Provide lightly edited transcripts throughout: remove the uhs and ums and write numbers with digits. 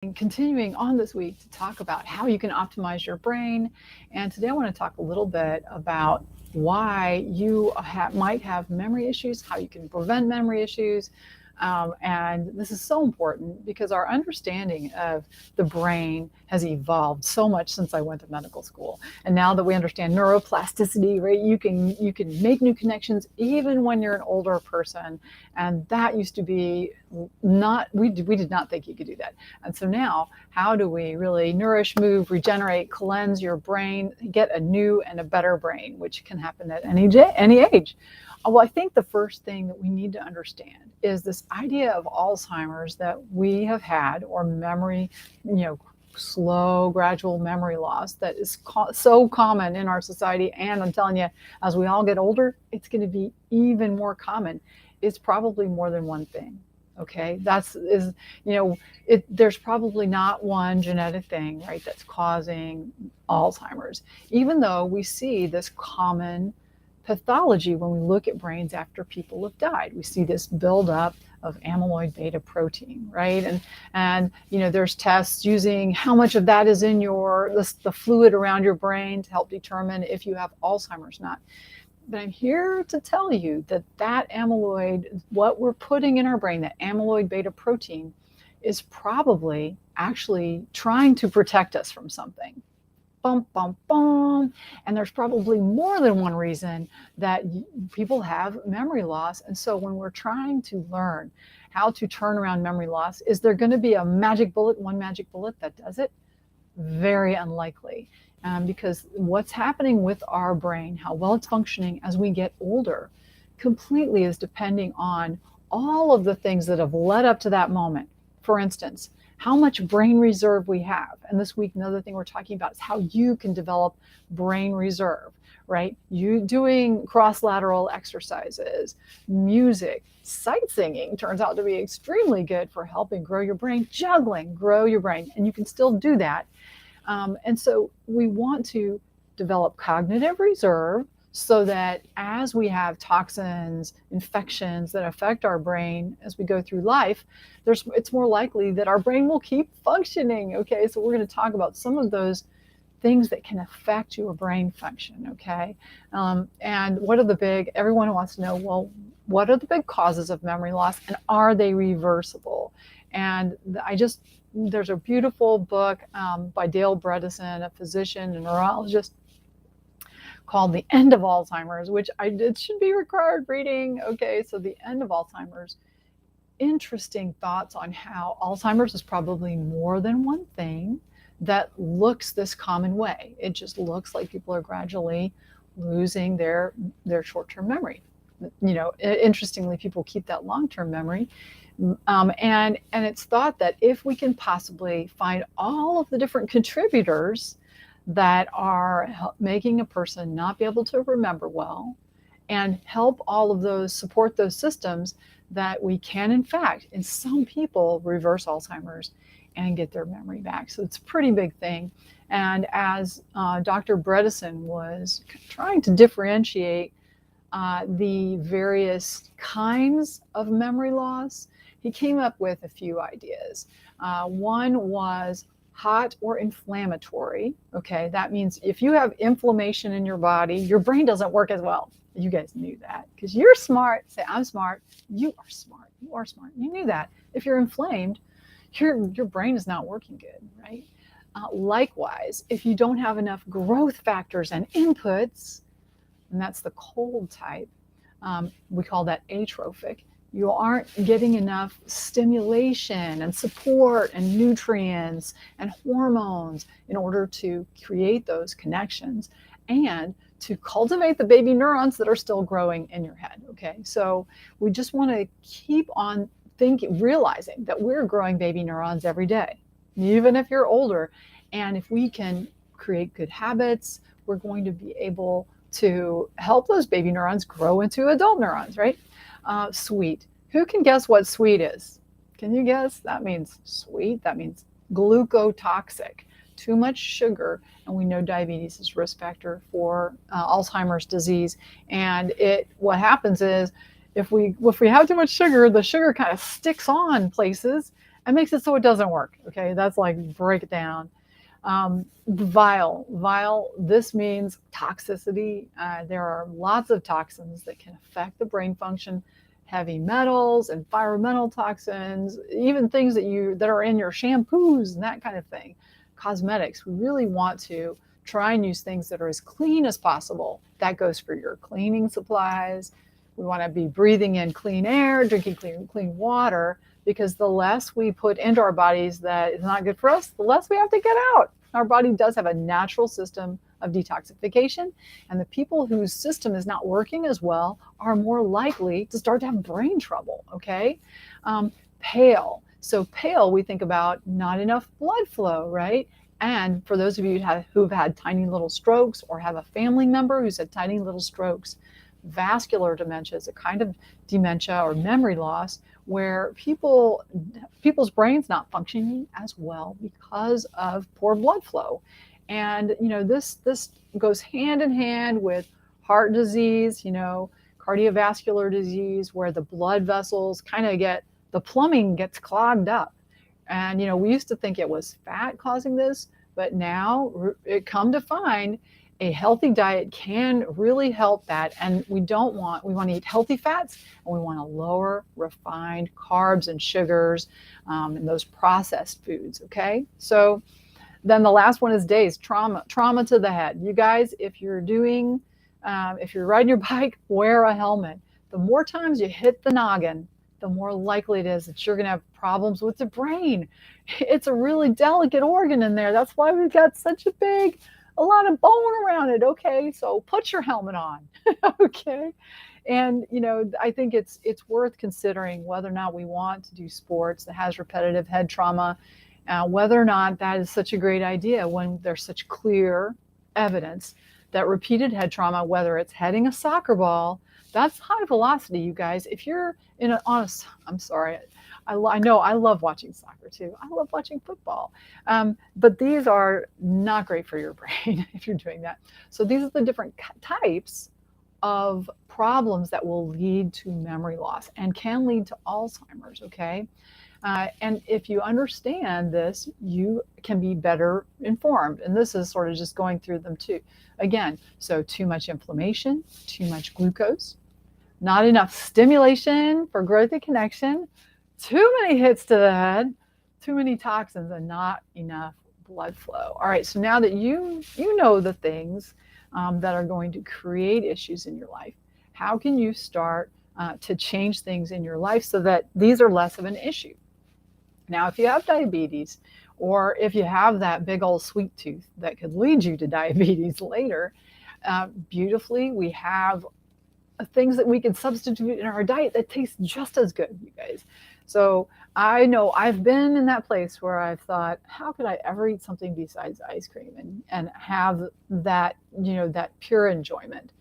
And continuing on this week to talk about how you can optimize your brain. And today I want to talk a little bit about why you might have memory issues, how you can prevent memory issues. And this is so important because our understanding of the brain has evolved so much since I went to medical school. And now that we understand neuroplasticity, right, you can make new connections even when you're an older person. And that used to be not, we did not think you could do that. And so now, how do we really nourish, move, regenerate, cleanse your brain, get a new and a better brain, which can happen at any age? Well, I think the first thing that we need to understand is this idea of Alzheimer's that we have had, or memory, slow, gradual memory loss that is so common in our society. And I'm telling you, as we all get older, it's going to be even more common. It's probably more than one thing. Okay, there's probably not one genetic thing, right, that's causing Alzheimer's, even though we see this common pathology when we look at brains after people have died. We see this buildup of amyloid beta protein, right? And there's tests using how much of that is in the fluid around your brain to help determine if you have Alzheimer's or not. But I'm here to tell you that amyloid, what we're putting in our brain, that amyloid beta protein, is probably actually trying to protect us from something. Bum, bum, bum. And there's probably more than one reason that people have memory loss. And so when we're trying to learn how to turn around memory loss, is there going to be one magic bullet that does it? Very unlikely. Because what's happening with our brain, how well it's functioning as we get older, completely is depending on all of the things that have led up to that moment. For instance, how much brain reserve we have. And this week, another thing we're talking about is how you can develop brain reserve, right? You doing cross-lateral exercises, music, sight singing turns out to be extremely good for helping grow your brain, juggling, grow your brain, and you can still do that. And so we want to develop cognitive reserve so that as we have toxins, infections that affect our brain as we go through life, it's more likely that our brain will keep functioning. Okay, so we're going to talk about some of those things that can affect your brain function. Okay, and everyone wants to know, well, what are the big causes of memory loss, and are they reversible? And there's a beautiful book by Dale Bredesen, a physician and neurologist, called The End of Alzheimer's, which it should be required reading. Okay, so The End of Alzheimer's. Interesting thoughts on how Alzheimer's is probably more than one thing that looks this common way. It just looks like people are gradually losing their short-term memory. Interestingly, people keep that long-term memory. And it's thought that if we can possibly find all of the different contributors that are making a person not be able to remember well, and help all of those, support those systems, that we can, in fact, in some people, reverse Alzheimer's and get their memory back. So it's a pretty big thing. And as Dr. Bredesen was trying to differentiate the various kinds of memory loss, he came up with a few ideas. One was hot or inflammatory. Okay, that means if you have inflammation in your body, your brain doesn't work as well. You guys knew that because you're smart. Say, I'm smart. You are smart. You are smart. You knew that. If you're inflamed, your brain is not working good, right? Likewise, if you don't have enough growth factors and inputs, and that's the cold type, we call that atrophic. You aren't getting enough stimulation and support and nutrients and hormones in order to create those connections and to cultivate the baby neurons that are still growing in your head. Okay, so we just want to keep on realizing that we're growing baby neurons every day, even if you're older. And if we can create good habits, we're going to be able to help those baby neurons grow into adult neurons, right? Sweet. Who can guess what sweet is? Can you guess? That means sweet. That means glucotoxic. Too much sugar, and we know diabetes is a risk factor for Alzheimer's disease. And what happens is if we have too much sugar, the sugar kind of sticks on places, and makes it so it doesn't work. Okay, that's like break it down. Vile. This means toxicity. There are lots of toxins that can affect the brain function. Heavy metals, environmental toxins, even things that are in your shampoos and that kind of thing. Cosmetics. We really want to try and use things that are as clean as possible. That goes for your cleaning supplies. We want to be breathing in clean air, drinking clean water, because the less we put into our bodies that is not good for us, the less we have to get out. Our body does have a natural system of detoxification, and the people whose system is not working as well are more likely to start to have brain trouble. Okay, pale. So pale, we think about not enough blood flow, right? And for those of you who've had tiny little strokes or have a family member who's had tiny little strokes, vascular dementia is a kind of dementia or memory loss where people's brains not functioning as well because of poor blood flow. And this goes hand in hand with heart disease, cardiovascular disease, where the blood vessels kind of the plumbing gets clogged up. And we used to think it was fat causing this, but now it come to find a healthy diet can really help that. And we want to eat healthy fats, and we want to lower refined carbs and sugars, and those processed foods. Okay. So then the last one is days, trauma to the head. You guys, if you're riding your bike, wear a helmet. The more times you hit the noggin, the more likely it is that you're going to have problems with the brain. It's a really delicate organ in there. That's why we've got such a lot of bone around it. Okay, so put your helmet on. Okay, and I think it's worth considering whether or not we want to do sports that has repetitive head trauma, whether or not that is such a great idea when there's such clear evidence that repeated head trauma, whether it's heading a soccer ball, that's high velocity, you guys. If you're I'm sorry, I know I love watching soccer too. I love watching football. But these are not great for your brain if you're doing that. So these are the different types of problems that will lead to memory loss and can lead to Alzheimer's, okay? And if you understand this, you can be better informed. And this is sort of just going through them too. Again, so too much inflammation, too much glucose, not enough stimulation for growth and connection, too many hits to the head, too many toxins, and not enough blood flow. All right, so now that you know the things that are going to create issues in your life, how can you start to change things in your life so that these are less of an issue? Now, if you have diabetes, or if you have that big old sweet tooth that could lead you to diabetes later, beautifully, we have things that we can substitute in our diet that taste just as good, you guys. So I know I've been in that place where I've thought, how could I ever eat something besides ice cream and have that, that pure enjoyment?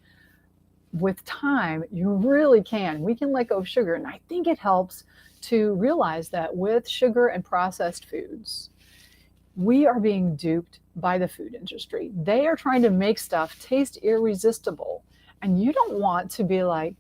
With time, you really can. We can let go of sugar. And I think it helps to realize that with sugar and processed foods, we are being duped by the food industry. They are trying to make stuff taste irresistible. And you don't want to be like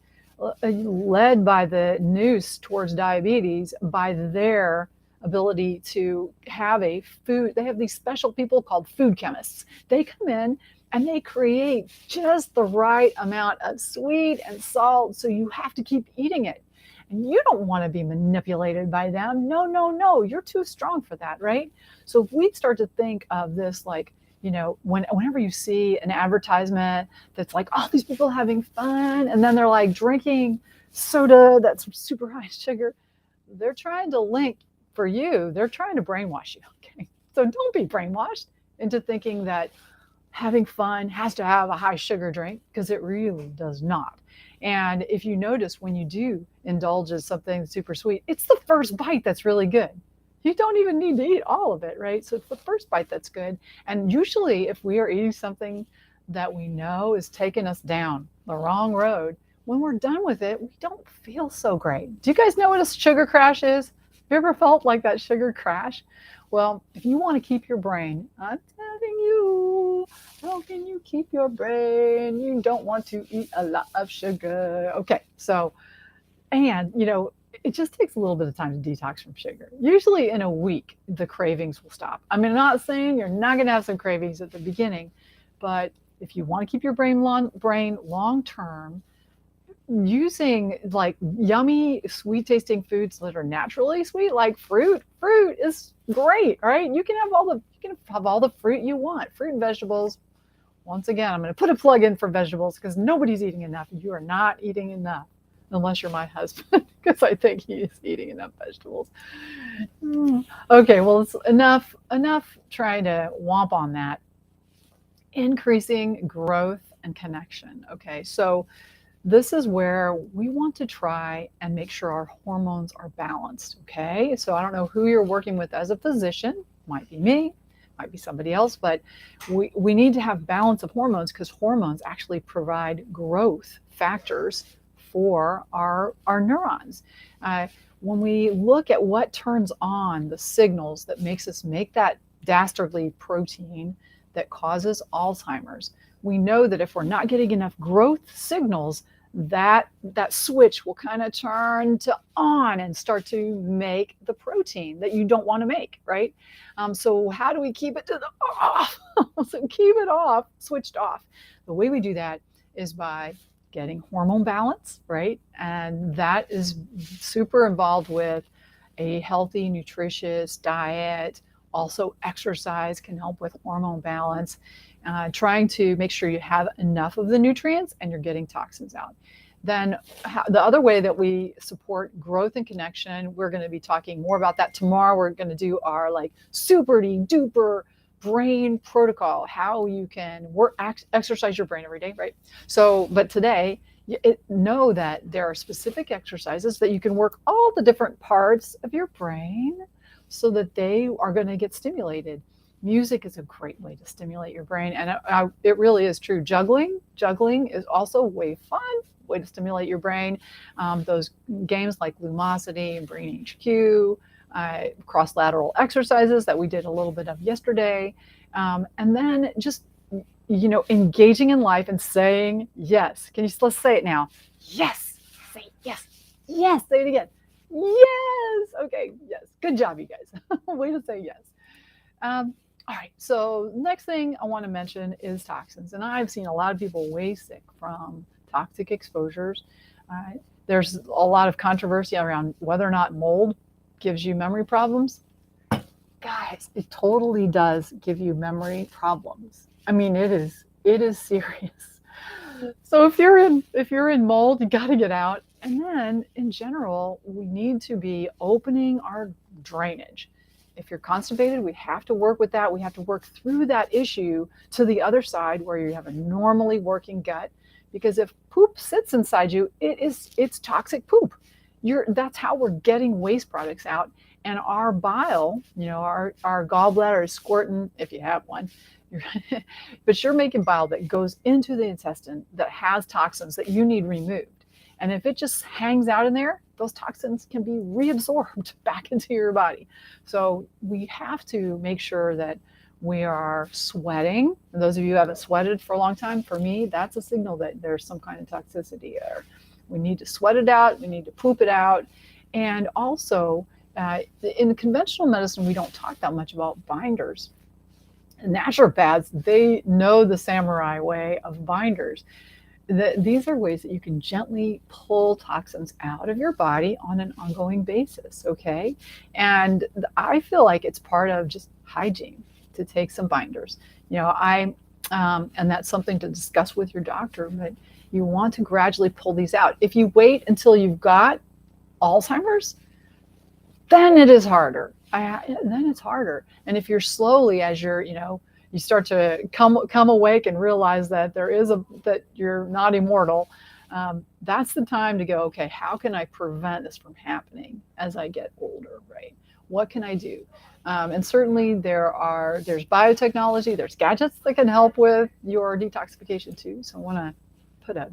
led by the noose towards diabetes by their ability to have a food. They have these special people called food chemists. They come in and they create just the right amount of sweet and salt, so you have to keep eating it. And you don't want to be manipulated by them. No, no, no, you're too strong for that, right? So if we start to think of this like, whenever you see an advertisement that's like, oh, these people having fun, and then they're like drinking soda that's super high sugar, they're trying to they're trying to brainwash you, okay? So don't be brainwashed into thinking that having fun has to have a high sugar drink, because it really does not. And if you notice, when you do indulge in something super sweet, it's the first bite that's really good. You don't even need to eat all of it, right? So it's the first bite that's good. And usually if we are eating something that we know is taking us down the wrong road, when we're done with it, we don't feel so great. Do you guys know what a sugar crash is? Have you ever felt like that sugar crash? Well, if you want to keep your brain, I'm telling you, how can you keep your brain? You don't want to eat a lot of sugar. Okay, so, and it just takes a little bit of time to detox from sugar. Usually in a week, the cravings will stop. I mean, I'm not saying you're not going to have some cravings at the beginning, but if you want to keep your brain long term, using like yummy sweet tasting foods that are naturally sweet, like fruit is great, right? You can have all the fruit you want, fruit and vegetables. Once again, I'm going to put a plug in for vegetables because nobody's eating enough. You are not eating enough unless you're my husband, because I think he is eating enough vegetables. Okay, well, it's enough trying to womp on that. Increasing growth and connection. Okay, so this is where we want to try and make sure our hormones are balanced. Okay, so I don't know who you're working with as a physician, might be me, might be somebody else, but we need to have balance of hormones because hormones actually provide growth factors for our neurons. When we look at what turns on the signals that makes us make that dastardly protein that causes Alzheimer's, we know that if we're not getting enough growth signals, that switch will kind of turn to on and start to make the protein that you don't want to make, right? So how do we keep it to the off? So keep it off, switched off. The way we do that is by getting hormone balance, right? And that is super involved with a healthy, nutritious diet. Also, exercise can help with hormone balance. Trying to make sure you have enough of the nutrients and you're getting toxins out. Then the other way that we support growth and connection, we're going to be talking more about that tomorrow. We're going to do our like super duper brain protocol, how you can exercise your brain every day, right? So, but today, know that there are specific exercises that you can work all the different parts of your brain so that they are going to get stimulated. Music is a great way to stimulate your brain, and it really is true. Juggling is also way to stimulate your brain. Those games like Lumosity and Brain HQ, cross-lateral exercises that we did a little bit of yesterday, and then just engaging in life and saying yes. Let's say it now. Yes. Say yes. Yes. Say it again. Yes. Okay. Yes. Good job, you guys. Way to say yes. All right. So next thing I want to mention is toxins, and I've seen a lot of people way sick from toxic exposures. There's a lot of controversy around whether or not mold gives you memory problems. Guys, it totally does give you memory problems. I mean, it is serious. So if you're in mold, you got to get out. And then in general, we need to be opening our drainage. If you're constipated, we have to work with that. We have to work through that issue to the other side where you have a normally working gut. Because if poop sits inside you, it's toxic poop. That's how we're getting waste products out. And our bile, our gallbladder is squirting, if you have one, but you're making bile that goes into the intestine that has toxins that you need removed. And if it just hangs out in there, those toxins can be reabsorbed back into your body. So we have to make sure that we are sweating. And those of you who haven't sweated for a long time, for me, that's a signal that there's some kind of toxicity there. We need to sweat it out. We need to poop it out. And also, in conventional medicine, we don't talk that much about binders. Naturopaths, they know the samurai way of binders. These are ways that you can gently pull toxins out of your body on an ongoing basis, okay? And I feel like it's part of just hygiene to take some binders. And that's something to discuss with your doctor, but you want to gradually pull these out. If you wait until you've got Alzheimer's, then it is harder. Then it's harder. And if you're slowly, as you start to come awake and realize that that you're not immortal, that's the time to go, okay, how can I prevent this from happening as I get older, right? What can I do? And certainly there's biotechnology, there's gadgets that can help with your detoxification too. So I want to put a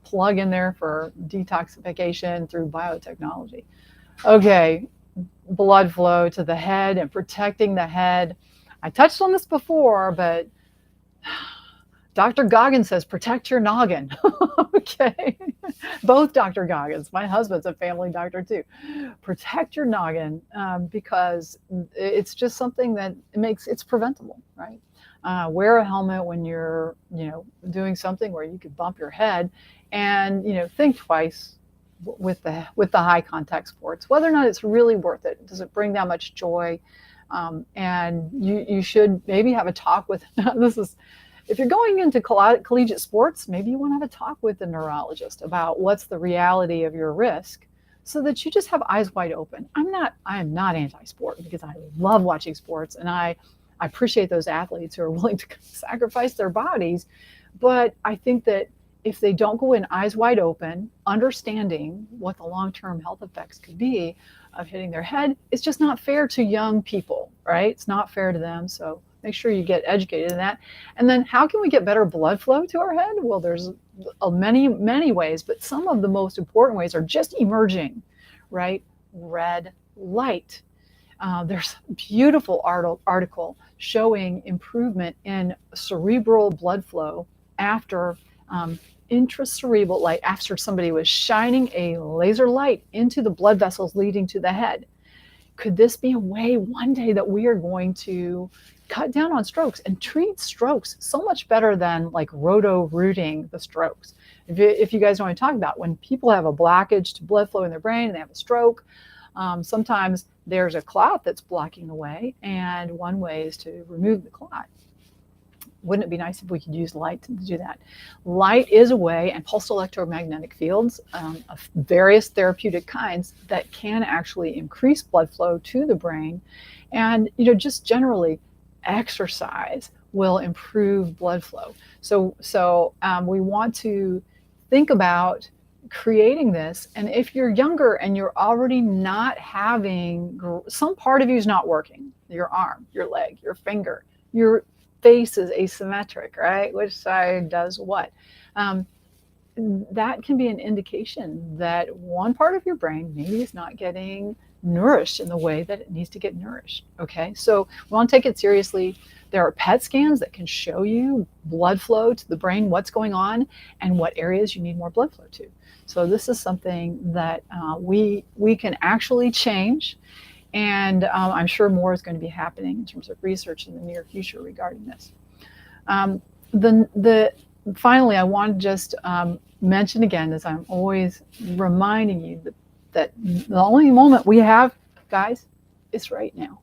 plug in there for detoxification through biotechnology. Okay, blood flow to the head and protecting the head. I touched on this before, but Dr. Goggin says, protect your noggin. Okay. Both Dr. Goggins. My husband's a family doctor too. Protect your noggin, because it's just something that it's preventable, right? Wear a helmet when you're, doing something where you could bump your head, and, think twice with the high contact sports, whether or not it's really worth it. Does it bring that much joy? And you should maybe have a talk with, this is, if you're going into collegiate sports, maybe you want to have a talk with a neurologist about what's the reality of your risk, so that you just have eyes wide open. I am not anti-sport, because I love watching sports, and I appreciate those athletes who are willing to sacrifice their bodies. But I think that if they don't go in eyes wide open, understanding what the long-term health effects could be of hitting their head, it's just not fair to young people, right? It's not fair to them. So make sure you get educated in that. And then how can we get better blood flow to our head? Well, there's many, many ways, but some of the most important ways are just emerging, right? Red light. There's a beautiful article showing improvement in cerebral blood flow after intracerebral light, after somebody was shining a laser light into the blood vessels leading to the head. Could this be a way one day that we are going to cut down on strokes and treat strokes so much better than like roto-rooting the strokes? If you guys know what I'm talking about, when people have a blockage to blood flow in their brain and they have a stroke, sometimes there's a clot that's blocking the way, and one way is to remove the clot. Wouldn't it be nice if we could use light to do that? Light is a way, and pulsed electromagnetic fields of various therapeutic kinds, that can actually increase blood flow to the brain. And just generally, exercise will improve blood flow. So we want to think about creating this. And if you're younger and you're already not having, some part of you is not working, your arm, your leg, your finger, your face is asymmetric, right? Which side does what? That can be an indication that one part of your brain maybe is not getting nourished in the way that it needs to get nourished. Okay, so we want to take it seriously. There are PET scans that can show you blood flow to the brain, what's going on, and what areas you need more blood flow to. So this is something that we can actually change. And I'm sure more is going to be happening in terms of research in the near future regarding this. Finally, I want to just mention again, as I'm always reminding you, that the only moment we have, guys, is right now.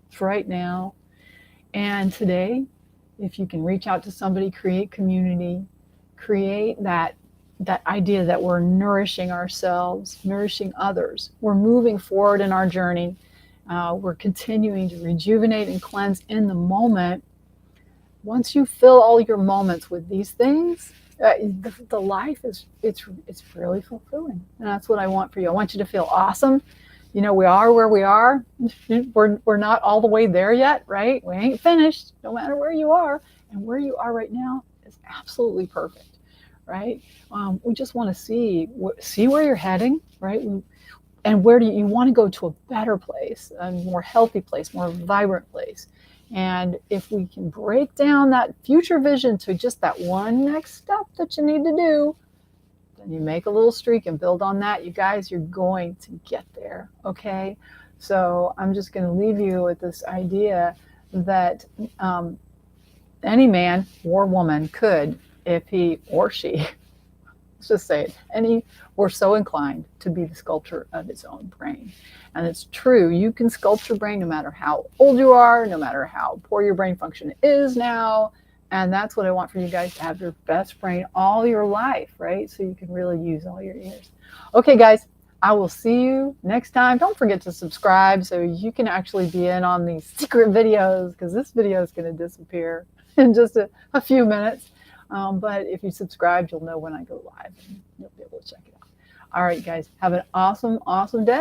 It's right now. And today, if you can reach out to somebody, create community, create that idea that we're nourishing ourselves, nourishing others. We're moving forward in our journey. We're continuing to rejuvenate and cleanse in the moment. Once you fill all your moments with these things, the life it's really fulfilling, and that's what I want for you. I want you to feel awesome. We are where we are. We're not all the way there yet, right? We ain't finished, no matter where you are, and where you are right now is absolutely perfect, right? We just want to see where you're heading, right? And where do you want to go to a better place, a more healthy place, more vibrant place. And if we can break down that future vision to just that one next step that you need to do, then you make a little streak and build on that. You guys, you're going to get there, okay? So I'm just going to leave you with this idea that any man or woman could, if he or she, let's just say it, any were so inclined to be the sculptor of his own brain. And it's true, you can sculpt your brain no matter how old you are, no matter how poor your brain function is now. And that's what I want for you guys, to have your best brain all your life, right? So you can really use all your ears. Okay, guys, I will see you next time. Don't forget to subscribe so you can actually be in on these secret videos, because this video is going to disappear in just a few minutes. But if you subscribe, you'll know when I go live, and you'll be able to check it out. All right, guys, have an awesome, awesome day.